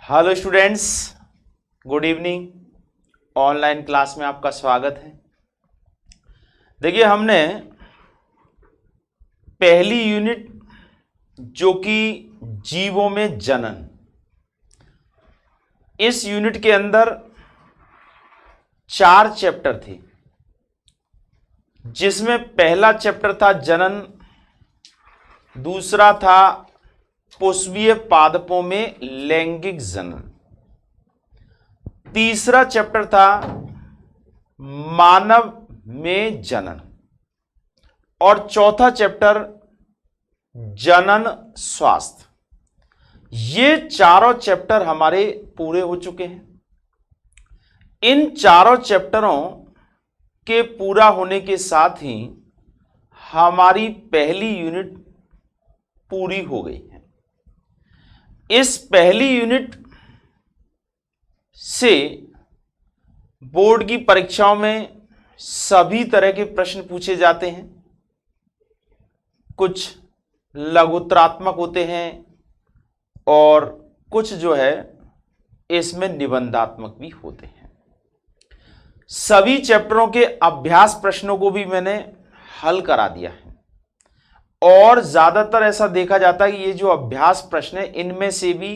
Hello students, good evening. Online class में आपका स्वागत है। देखिए, हमने पहली यूनिट जो कि जीवों में जनन, इस यूनिट के अंदर 4 चैप्टर थे, जिसमें पहला चैप्टर था जनन, दूसरा था पुष्पीय पादपों में लैंगिक जनन, तीसरा चैप्टर था मानव में जनन और चौथा चैप्टर जनन स्वास्थ्य। ये चारों चैप्टर हमारे पूरे हो चुके हैं। इन चारों चैप्टरों के पूरा होने के साथ ही हमारी पहली यूनिट पूरी हो गई है। इस पहली यूनिट से बोर्ड की परीक्षाओं में सभी तरह के प्रश्न पूछे जाते हैं। कुछ लघुत्तरात्मक होते हैं और कुछ जो है इसमें निबंधात्मक भी होते हैं। सभी चैप्टरों के अभ्यास प्रश्नों को भी मैंने हल करा दिया है और ज्यादातर ऐसा देखा जाता है कि ये जो अभ्यास प्रश्न है, इनमें से भी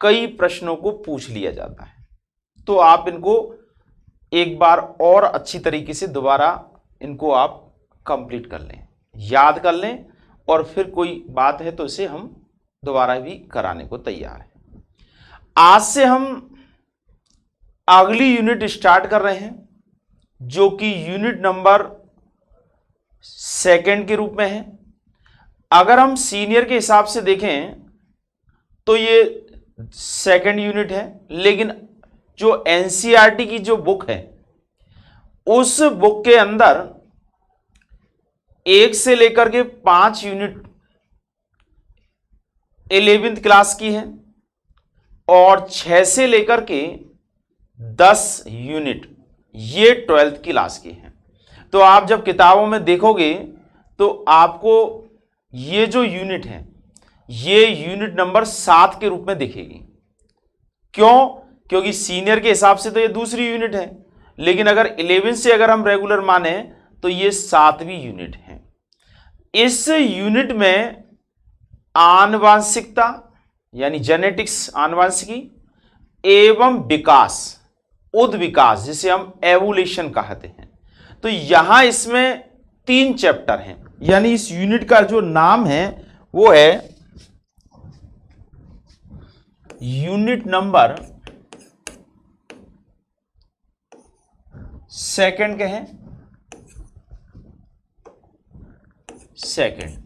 कई प्रश्नों को पूछ लिया जाता है। तो आप इनको एक बार और अच्छी तरीके से दोबारा इनको आप कंप्लीट कर लें, याद कर लें, और फिर कोई बात है तो इसे हम दोबारा भी कराने को तैयार हैं। आज से हम अगली यूनिट स्टार्ट कर रहे हैं, जो कि यूनिट नंबर 2 के रूप में है। अगर हम सीनियर के हिसाब से देखें तो ये 2nd यूनिट है, लेकिन जो एनसीईआरटी की जो बुक है, उस बुक के अंदर 1 से लेकर के 5 यूनिट 11th क्लास की है और 6 से लेकर के 10 यूनिट ये 12th क्लास की है। तो आप जब किताबों में देखोगे तो आपको ये जो यूनिट है, ये यूनिट नंबर 7 के रूप में दिखेगी। क्यों? क्योंकि सीनियर के हिसाब से तो ये दूसरी यूनिट है, लेकिन अगर 11 से अगर हम रेगुलर माने तो ये 7वीं यूनिट है। इस यूनिट में आनुवांशिकता यानी जेनेटिक्स, आनुवांशिकी एवं विकास, उद्विकास, जिसे हम एवोल्यूशन कहते हैं। तो यहां इसमें 3 चैप्टर हैं, यानी इस यूनिट का जो नाम है वो है यूनिट नंबर 2 के हैं, 2nd।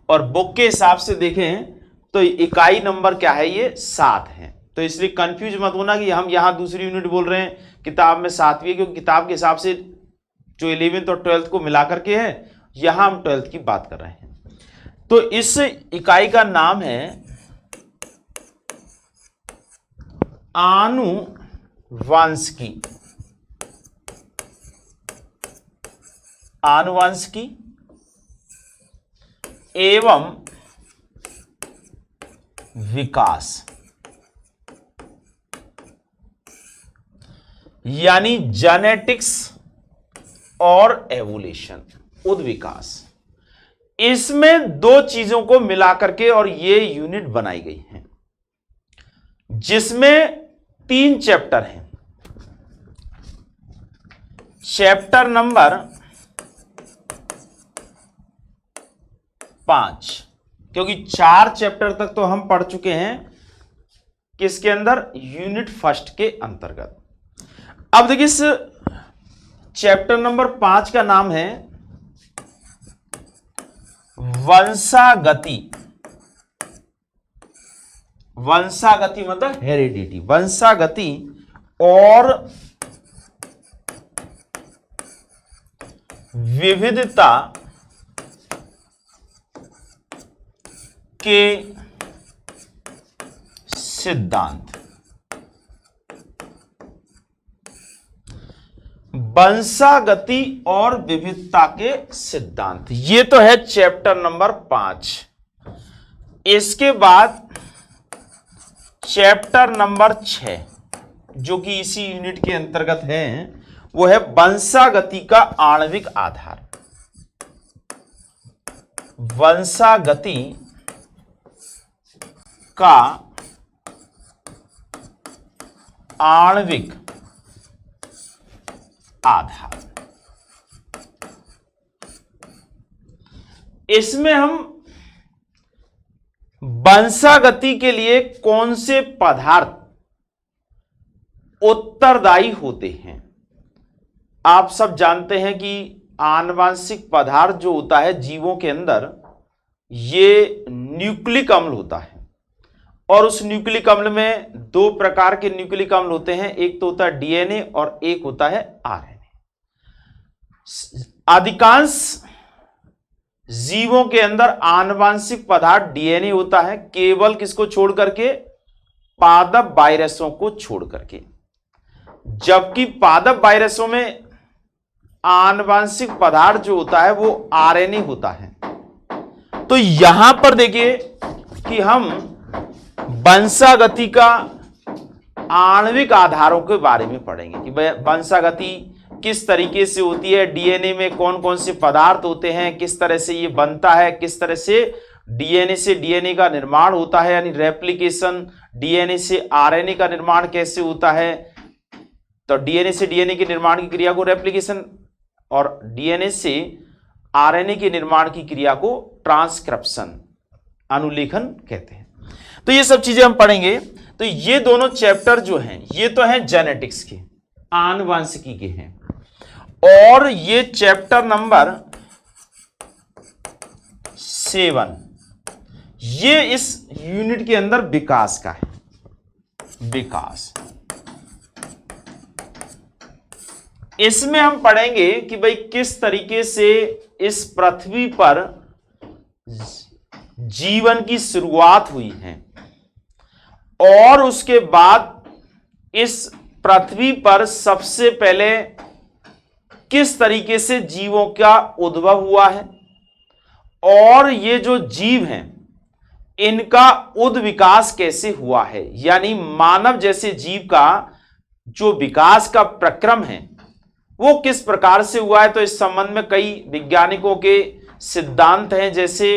और बुक के हिसाब से देखें तो इकाई नंबर क्या है, ये 7 है। तो इसलिए कंफ्यूज मत होना कि हम यहां दूसरी यूनिट बोल रहे हैं, किताब में 7वीं है, क्योंकि किताब के हिसाब से जो 11th और 12th को मिला करके है, यहां हम 12th की बात कर रहे हैं। तो इस इकाई का नाम है आनुवांशिकी। आनुवांशिकी एवं विकास, यानी जेनेटिक्स और एवोल्यूशन, उद्विकास। इसमें 2 चीजों को मिलाकर के और ये यूनिट बनाई गई है, जिसमें 3 चैप्टर हैं। चैप्टर नंबर 5, क्योंकि 4 चैप्टर तक तो हम पढ़ चुके हैं किसके अंदर, यूनिट 1 के अंतर्गत। अब देखिए, इस चैप्टर नंबर 5 का नाम है वंशागति। वंशागति मतलब हेरिडिटी, वंशागति और विविधता के सिद्धांत। वंशागति और विविधता के सिद्धांत, ये तो है चैप्टर नंबर 5। इसके बाद चैप्टर नंबर 6 जो कि इसी यूनिट के अंतर्गत है, वो है वंशागति का आणविक आधार। वंशागति का आणविक आधार। इसमें हम वंशागति के लिए कौन से पदार्थ उत्तरदायी होते हैं। आप सब जानते हैं कि आनुवांशिक पदार्थ जो होता है जीवों के अंदर, ये न्यूक्लिक अम्ल होता है, और उस न्यूक्लिक अम्ल में दो प्रकार के न्यूक्लिक अम्ल होते हैं, एक तो होता है डीएनए और एक होता है आरएनए। अधिकांश जीवों के अंदर आनुवांशिक पदार्थ डीएनए होता है, केवल किसको छोड़ करके, पादप वायरसों को छोड़ करके। जबकि पादप वायरसों में आनुवांशिक पदार्थ जो होता है वो आरएनए होता है। तो यहां पर देखिए कि हम वंशागति का आणविक आधारों के बारे में पढ़ेंगे कि वंशागति किस तरीके से होती है, डीएनए में कौन कौन से पदार्थ होते हैं, किस तरह से ये बनता है, किस तरह से डीएनए का निर्माण होता है, यानी रेप्लिकेशन, डीएनए से आरएनए का निर्माण कैसे होता है। तो डीएनए से डीएनए के निर्माण की क्रिया को रेप्लिकेशन, और डीएनए से आरएनए के निर्माण की क्रिया को ट्रांसक्रिप्शन, अनुलेखन कहते हैं। तो ये सब चीजें हम पढ़ेंगे। तो ये दोनों चैप्टर जो हैं, ये तो हैं जेनेटिक्स के, आनुवंशिकी के हैं, और ये चैप्टर नंबर 7 ये इस यूनिट के अंदर विकास का है। विकास, इसमें हम पढ़ेंगे कि भाई किस तरीके से इस पृथ्वी पर जीवन की शुरुआत हुई है, और उसके बाद इस पृथ्वी पर सबसे पहले किस तरीके से जीवों का उद्भव हुआ है, और ये जो जीव हैं इनका उद्विकास कैसे हुआ है, यानी मानव जैसे जीव का जो विकास का प्रक्रम है वो किस प्रकार से हुआ है। तो इस संबंध में कई वैज्ञानिकों के सिद्धांत हैं, जैसे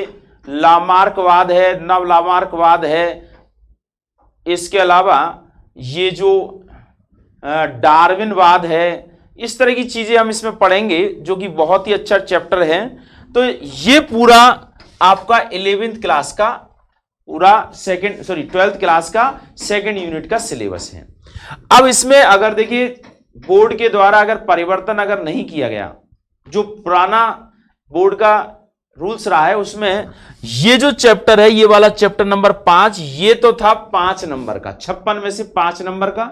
लामार्कवाद है, नव लामार्कवाद है, इसके अलावा ये जो डार्विनवाद है, इस तरह की चीजें हम इसमें पढ़ेंगे, जो कि बहुत ही अच्छा चैप्टर है। तो ये पूरा आपका 11th क्लास का पूरा 12th क्लास का 2nd यूनिट का सिलेबस है। अब इसमें अगर देखिए बोर्ड के द्वारा अगर परिवर्तन अगर नहीं किया गया, जो पुराना बोर्ड का रूल्स रहा है, उसमें ये जो चैप्टर है, ये वाला चैप्टर नंबर 5, ये तो था 5 नंबर का, 56 में से 5 नंबर का,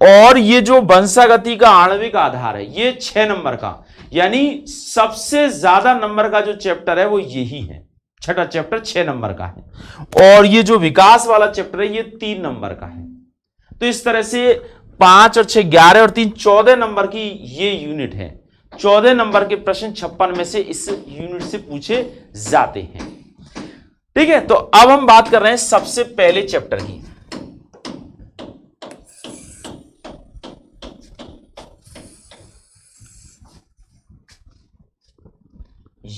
और ये जो वंशागति का आणविक आधार है ये 6 नंबर का, यानी सबसे ज्यादा नंबर का जो चैप्टर है वो यही है। छठा चैप्टर 6 नंबर का है, और ये जो विकास वाला चैप्टर है ये 3 नंबर का है। तो इस तरह से 5 और 6 11 और 3 14 नंबर की ये यूनिट है। 14 नंबर के प्रश्न 56 में से इस यूनिट से पूछे जाते हैं। ठीक है, तो अब हम बात कर रहे हैं सबसे पहले चैप्टर की।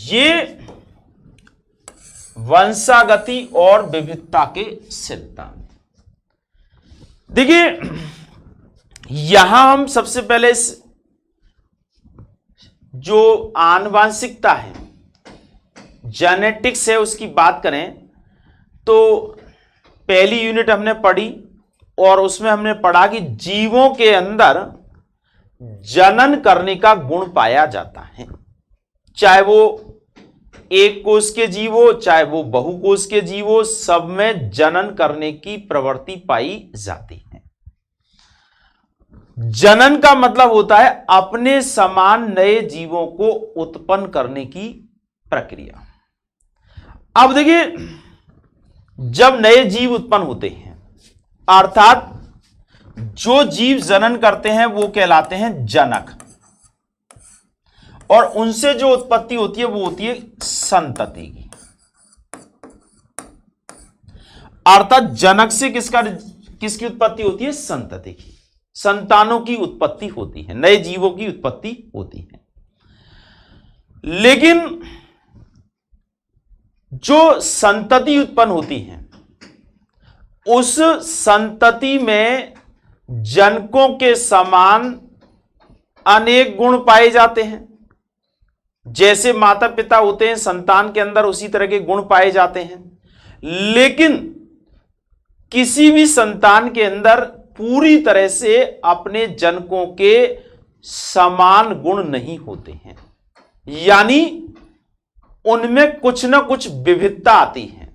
ये वंशागति और विविधता के सिद्धांत। देखिए यहां हम सबसे पहले जो आनुवांशिकता है, जेनेटिक्स है, उसकी बात करें तो पहली यूनिट हमने पढ़ी, और उसमें हमने पढ़ा कि जीवों के अंदर जनन करने का गुण पाया जाता है, चाहे वो एक कोष के जीव हो, चाहे वो बहुकोष के जीव हो, सब में जनन करने की प्रवृत्ति पाई जाती है। जनन का मतलब होता है अपने समान नए जीवों को उत्पन्न करने की प्रक्रिया। अब देखिए, जब नए जीव उत्पन्न होते हैं, अर्थात जो जीव जनन करते हैं वो कहलाते हैं जनक, और उनसे जो उत्पत्ति होती है वो होती है संतति की। अर्थात जनक से किसका किसकी उत्पत्ति होती है? संतति की, संतानों की उत्पत्ति होती है, नए जीवों की उत्पत्ति होती है। लेकिन जो संतति उत्पन्न होती है उस संतति में जनकों के समान अनेक गुण पाए जाते हैं। जैसे माता पिता होते हैं संतान के अंदर, उसी तरह के गुण पाए जाते हैं। लेकिन किसी भी संतान के अंदर पूरी तरह से अपने जनकों के समान गुण नहीं होते हैं, यानी उनमें कुछ ना कुछ विविधता आती है,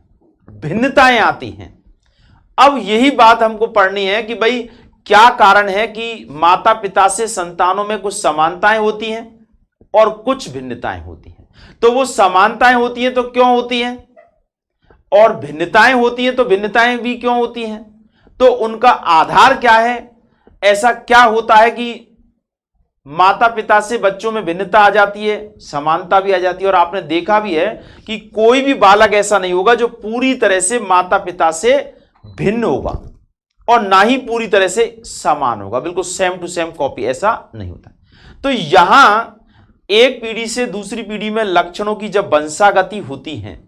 भिन्नताएं आती हैं। अब यही बात हमको पढ़नी है कि भाई क्या कारण है कि माता पिता से संतानों में कुछ समानताएं होती हैं और कुछ भिन्नताएं होती हैं। तो वो समानताएं होती हैं तो क्यों होती हैं, और भिन्नताएं होती हैं तो भिन्नताएं भी क्यों होती हैं, तो उनका आधार क्या है? ऐसा क्या होता है कि माता पिता से बच्चों में भिन्नता आ जाती है, समानता भी आ जाती है? और आपने देखा भी है कि कोई भी बालक ऐसा नहीं होगा जो पूरी तरह से माता पिता से भिन्न होगा और ना ही पूरी तरह से समान होगा, बिल्कुल सेम टू सेम कॉपी, ऐसा नहीं होता। तो यहां एक पीढ़ी से दूसरी पीढ़ी में लक्षणों की जब वंशागति होती है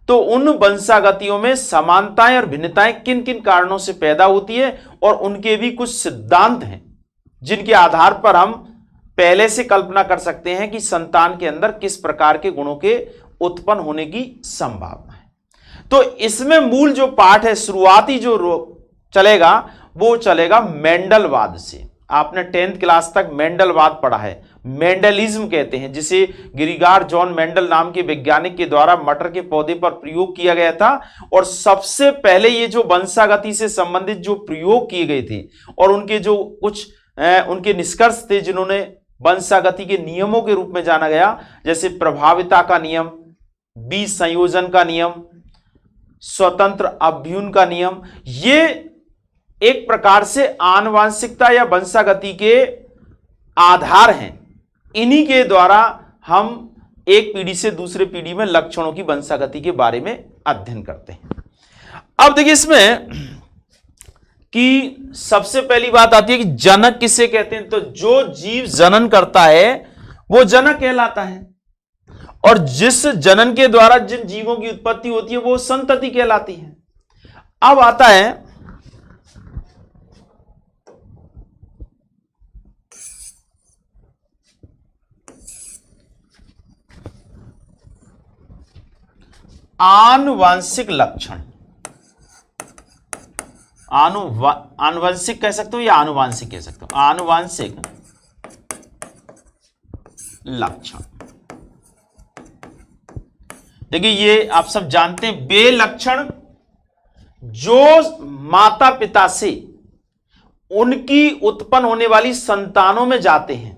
तो उन वंशागतियों में समानताएं और भिन्नताएं किन किन कारणों से पैदा होती है, और उनके भी कुछ सिद्धांत हैं जिनके आधार पर हम पहले से कल्पना कर सकते हैं कि संतान के अंदर किस प्रकार के गुणों के उत्पन्न होने की संभावना है। तो इसमें मूल जो पाठ है, शुरुआती जो चलेगा वो चलेगा मेंडलवाद से। आपने 10th क्लास तक मेंडलवाद पढ़ा है, मेंडलिज्म कहते हैं, जिसे ग्रीगर जॉन मेंडल नाम के वैज्ञानिक के द्वारा मटर के पौधे पर प्रयोग किया गया था। और सबसे पहले ये जो वंशागति से संबंधित जो प्रयोग किए गए थे और उनके जो कुछ उनके निष्कर्ष थे जिन्होंने वंशागति के नियमों के रूप में जाना गया, जैसे प्रभाविता का नियम, बीज संयोजन का नियम, स्वतंत्र अभ्यून का नियम, ये एक प्रकार से आनुवांशिकता या वंशागति के आधार हैं। इन्हीं के द्वारा हम एक पीढ़ी से दूसरे पीढ़ी में लक्षणों की वंशागति के बारे में अध्ययन करते हैं। अब देखिए इसमें कि सबसे पहली बात आती है कि जनक किसे कहते हैं। तो जो जीव जनन करता है वो जनक कहलाता है, और जिस जनन के द्वारा जिन जीवों की उत्पत्ति होती है वो संतति कहलाती है। अब आता है आनुवांशिक लक्षण। आनुवांशिक कह सकते हो या आनुवांशिक कह सकते हो, आनुवांशिक लक्षण। देखिए ये आप सब जानते हैं, वे लक्षण जो माता पिता से उनकी उत्पन्न होने वाली संतानों में जाते हैं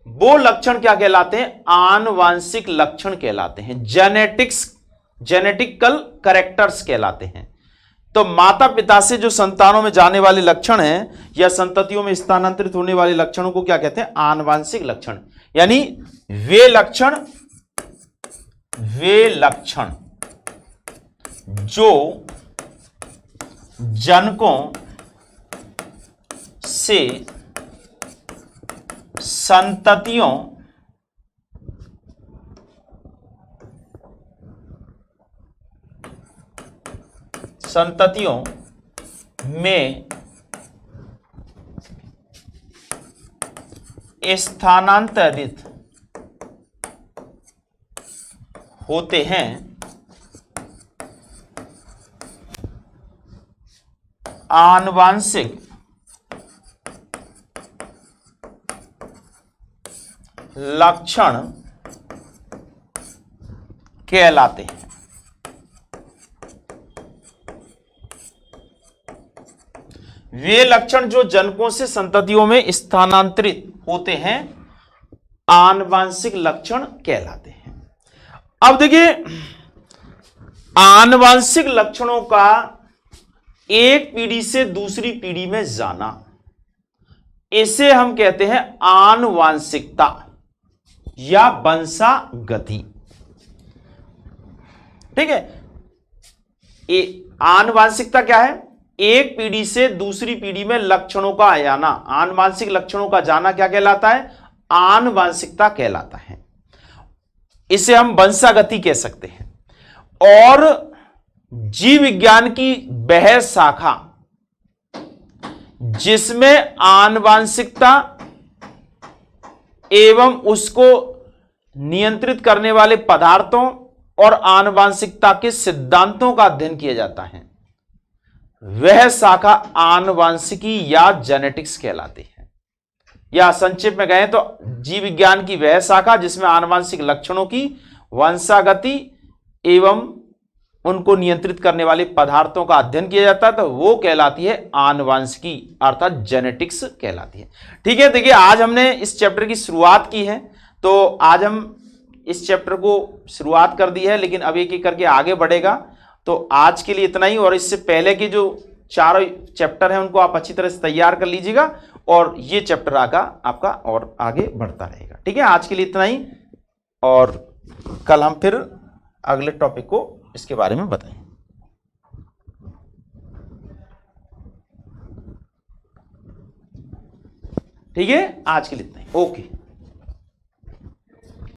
वो लक्षण क्या कहलाते हैं? आनुवांशिक लक्षण कहलाते हैं, जेनेटिकल कैरेक्टर्स कहलाते हैं। तो माता पिता से जो संतानों में जाने वाले लक्षण हैं या संततियों में स्थानांतरित होने वाले लक्षणों को क्या कहते हैं? आनुवांशिक लक्षण। यानी वे लक्षण जो जनकों से संततियों में स्थानांतरित होते हैं आनुवांशिक लक्षण कहलाते हैं। वे लक्षण जो जनकों से संततियों में स्थानांतरित होते हैं आनुवांशिक लक्षण कहलाते हैं। अब देखिए आनुवांशिक लक्षणों का एक पीढ़ी से दूसरी पीढ़ी में जाना, इसे हम कहते हैं आनुवांशिकता या वंशागति। ठीक है, आनुवांशिकता क्या है? एक पीढ़ी से दूसरी पीढ़ी में लक्षणों का आना, आनुवांशिक लक्षणों का जाना क्या कहलाता है? आनुवांशिकता कहलाता है। इसे हम वंशागति कह सकते हैं। और जीव विज्ञान की वह शाखा जिसमें आनुवांशिकता एवं उसको नियंत्रित करने वाले पदार्थों और आनुवांशिकता के सिद्धांतों का अध्ययन किया जाता है, वह शाखा आनुवांशिकी या जेनेटिक्स कहलाती है। या संक्षेप में कहें तो जीव विज्ञान की वह शाखा जिसमें आनुवांशिक लक्षणों की वंशागति एवं उनको नियंत्रित करने वाले पदार्थों का अध्ययन किया जाता है, तो वो कहलाती है आनुवांशिकी अर्थात जेनेटिक्स कहलाती है। ठीक है, देखिए आज हमने इस चैप्टर की शुरुआत की है, तो आज हम इस चैप्टर को शुरुआत कर दी है, लेकिन अब एक एक करके आगे बढ़ेगा। तो आज के लिए इतना ही, और इससे पहले के जो चारों चैप्टर हैं उनको आप अच्छी तरह से तैयार कर लीजिएगा, और ये चैप्टर आपका और आगे बढ़ता रहेगा। ठीक है, आज के लिए इतना ही, और कल हम फिर अगले टॉपिक को इसके बारे में बताएं। ठीक है, आज के लिए इतना ही, ओके।